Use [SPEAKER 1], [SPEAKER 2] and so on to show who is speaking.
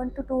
[SPEAKER 1] 1 to 2